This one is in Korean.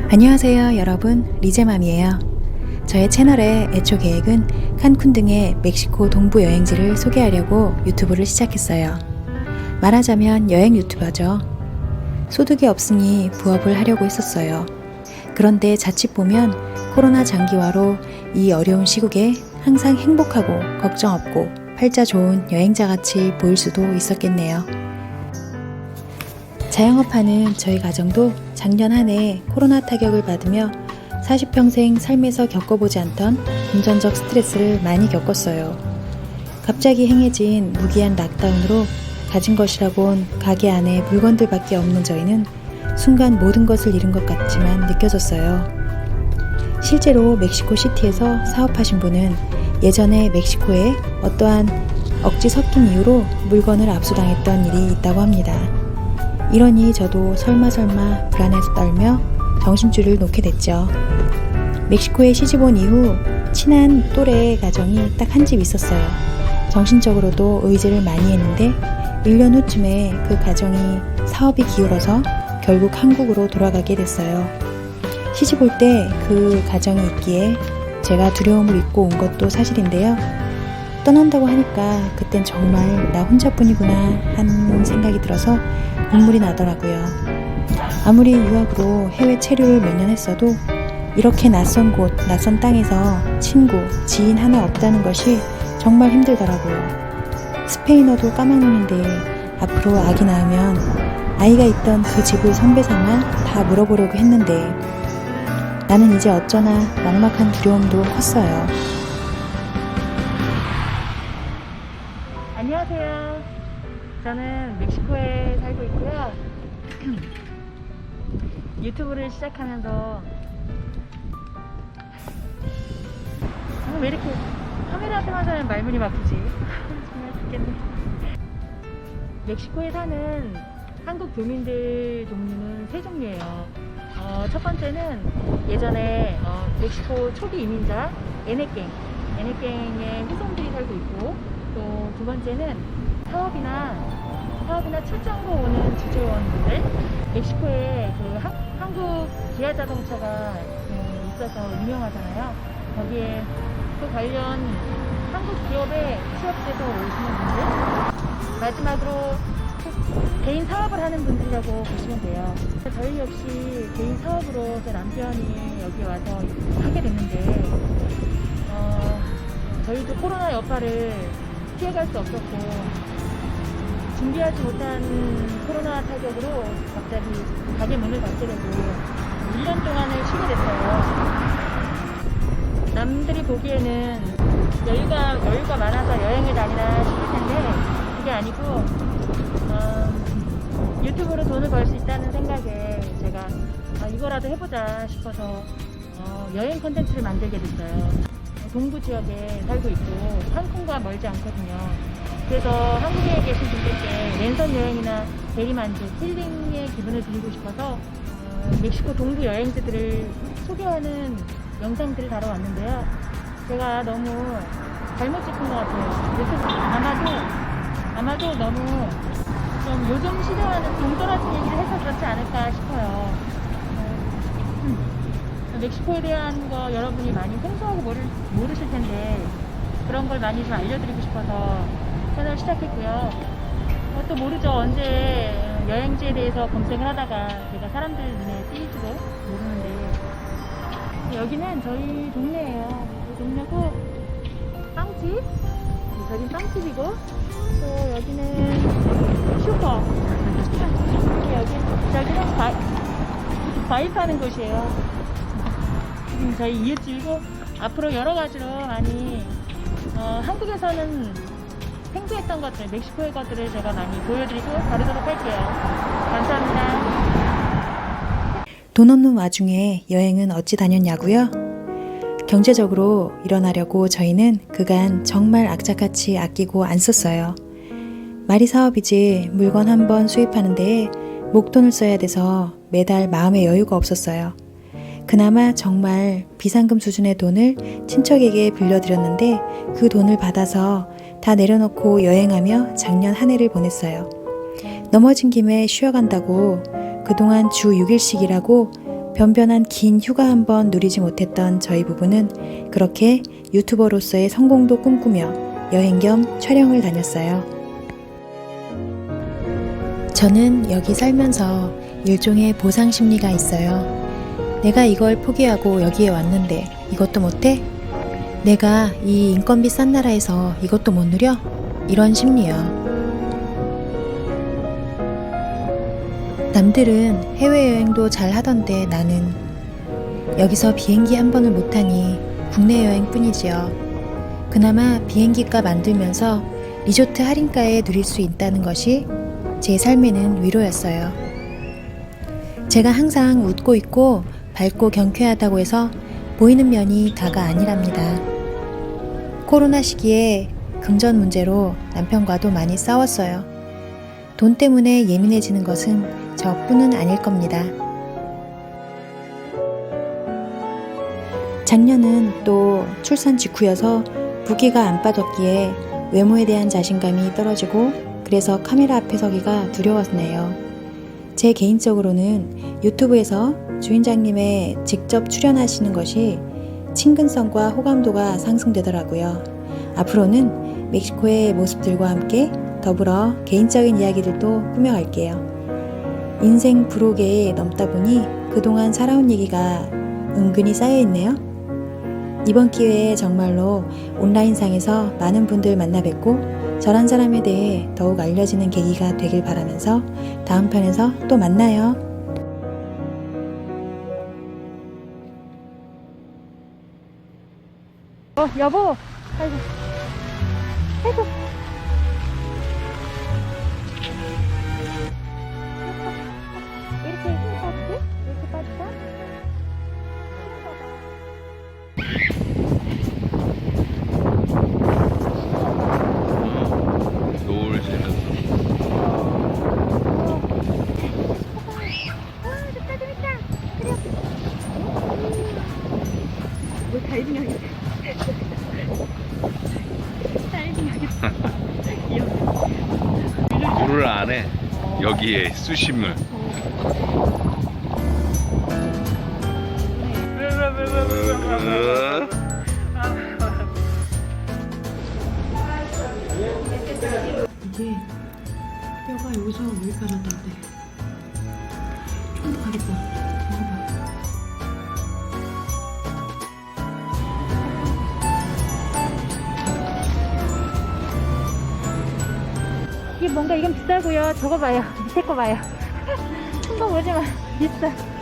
안녕하세요 여러분, 리제맘이에요. 저의 채널의 애초 계획은 칸쿤 등의 멕시코 동부 여행지를 소개하려고 유튜브를 시작했어요. 말하자면 여행 유튜버죠. 소득이 없으니 부업을 하려고 했었어요. 그런데 자칫 보면 코로나 장기화로 이 어려운 시국에 항상 행복하고 걱정 없고 팔자 좋은 여행자같이 보일 수도 있었겠네요. 자영업하는 저희 가정도 작년 한 해 코로나 타격을 받으며 40평생 삶에서 겪어보지 않던 금전적 스트레스를 많이 겪었어요. 갑자기 행해진 무기한 락다운으로 가진 것이라곤 가게 안에 물건들밖에 없는 저희는 순간 모든 것을 잃은 것 같지만 느껴졌어요. 실제로 멕시코 시티에서 사업하신 분은 예전에 멕시코에 어떠한 억지 섞인 이유로 물건을 압수당했던 일이 있다고 합니다. 이러니 저도 설마 불안해서 떨며 정신줄을 놓게 됐죠. 멕시코에 시집온 이후 친한 또래 가정이 딱 한 집 있었어요. 정신적으로도 의지를 많이 했는데 1년 후쯤에 그 가정이 사업이 기울어서 결국 한국으로 돌아가게 됐어요. 시집 올 때 그 가정이 있기에 제가 두려움을 잊고 온 것도 사실인데요. 떠난다고 하니까 그땐 정말 나 혼자뿐이구나 하는 생각이 들어서 눈물이 나더라고요. 아무리 유학으로 해외 체류를 몇 년 했어도 이렇게 낯선 곳, 낯선 땅에서 친구, 지인 하나 없다는 것이 정말 힘들더라고요. 스페인어도 까먹는데 앞으로 아기 낳으면 아이가 있던 그 집을 선배 삼아 다 물어보려고 했는데 나는 이제 어쩌나 막막한 두려움도 컸어요. 안녕하세요. 저는 멕시코에 살고 있고요. 유튜브를 시작하면서 왜 이렇게 카메라 앞에만 서면 말문이 막히지? 정말 죽겠네. 멕시코에 사는 한국 교민들 종류는 세 종류예요. 첫 번째는 예전에 멕시코 초기 이민자 에네깽의 후손들이 살고 있고, 또 두 번째는 사업이나 출장으로 오는 주재원분들. 멕시코에 그 한국 기아 자동차가 있어서 유명하잖아요. 거기에 또 관련 한국 기업에 취업돼서 오시는 분들. 마지막으로 개인 사업을 하는 분들이라고 보시면 돼요. 저희 역시 개인 사업으로 제 남편이 여기 와서 하게 됐는데 저희도 코로나 여파를 피해갈 수 없었고 준비하지 못한 코로나 타격으로 갑자기 가게 문을 닫게 되고 1년 동안을 쉬게 됐어요. 남들이 보기에는 여유가 많아서 여행을 다니나 싶을 텐데 그게 아니고 유튜브로 돈을 벌 수 있다는 생각에 제가 이거라도 해보자 싶어서 여행 콘텐츠를 만들게 됐어요. 동부 지역에 살고 있고 칸쿤과 멀지 않거든요. 그래서 한국에 계신 분들께 랜선 여행이나 대리만족, 힐링의 기분을 드리고 싶어서 멕시코 동부 여행지들을 소개하는 영상들을 다뤄왔는데요. 제가 너무 잘못 찍은 것 같아요. 그래서 아마도 너무 좀 요즘 시대와는 동떨어진 얘기를 해서 그렇지 않을까 싶어요. 멕시코에 대한 거 여러분이 많이 생소하고 모르실 텐데 그런 걸 많이 좀 알려드리고 싶어서 채널 시작했고요. 또 모르죠. 언제 여행지에 대해서 검색을 하다가 제가 사람들 눈에 띄일지도 모르는데 여기는 저희 동네예요. 이 동네고 빵집, 저긴 빵집이고 또 여기는 슈퍼, 저기는 과일 파는 곳이에요. 저희 이웃집이고 앞으로 여러 가지로 많이 한국에서는 생소했던 것들, 멕시코의 것들을 제가 많이 보여드리고 다루도록 할게요. 감사합니다. 돈 없는 와중에 여행은 어찌 다녔냐고요? 경제적으로 일어나려고 저희는 그간 정말 악착같이 아끼고 안 썼어요. 말이 사업이지 물건 한 번 수입하는 데에 목돈을 써야 돼서 매달 마음의 여유가 없었어요. 그나마 정말 비상금 수준의 돈을 친척에게 빌려드렸는데 그 돈을 받아서 다 내려놓고 여행하며 작년 한 해를 보냈어요. 넘어진 김에 쉬어간다고 그동안 주 6일씩 일하고 변변한 긴 휴가 한번 누리지 못했던 저희 부부는 그렇게 유튜버로서의 성공도 꿈꾸며 여행 겸 촬영을 다녔어요. 저는 여기 살면서 일종의 보상 심리가 있어요. 내가 이걸 포기하고 여기에 왔는데 이것도 못해? 내가 이 인건비 싼 나라에서 이것도 못 누려? 이런 심리요. 남들은 해외여행도 잘 하던데 나는 여기서 비행기 한 번을 못 타니 국내 여행뿐이지요. 그나마 비행기가 만들면서 리조트 할인가에 누릴 수 있다는 것이 제 삶에는 위로였어요. 제가 항상 웃고 있고 밝고 경쾌하다고 해서 보이는 면이 다가 아니랍니다. 코로나 시기에 금전 문제로 남편과도 많이 싸웠어요. 돈 때문에 예민해지는 것은 저뿐은 아닐 겁니다. 작년은 또 출산 직후여서 붓기가 안 빠졌기에 외모에 대한 자신감이 떨어지고 그래서 카메라 앞에 서기가 두려웠네요. 제 개인적으로는 유튜브에서 주인장님의 직접 출연하시는 것이 친근성과 호감도가 상승되더라고요. 앞으로는 멕시코의 모습들과 함께 더불어 개인적인 이야기들도 꾸며갈게요. 인생 브로그에 넘다 보니 그동안 살아온 얘기가 은근히 쌓여있네요. 이번 기회에 정말로 온라인상에서 많은 분들 만나 뵙고 저란 사람에 대해 더욱 알려지는 계기가 되길 바라면서 다음 편에서 또 만나요. 여보. 아이고. 아이고. 이렇게 힘 빠지지? 이렇게 빠질까? 노을 지면서 좋다, 재밌다. 그래. 뭐 다이빙 하겠다. 다이빙 하겠다. 귀여워. 물을 안 해. 여기에 수심을. 이게 뼈가 여기서 여기까지 왔다는데 좀 가겠다. 먹어봐. 이게 뭔가 이건 비싸고요. 저거 봐요. 밑에 거 봐요. 큰 거 보지 마. 비싸.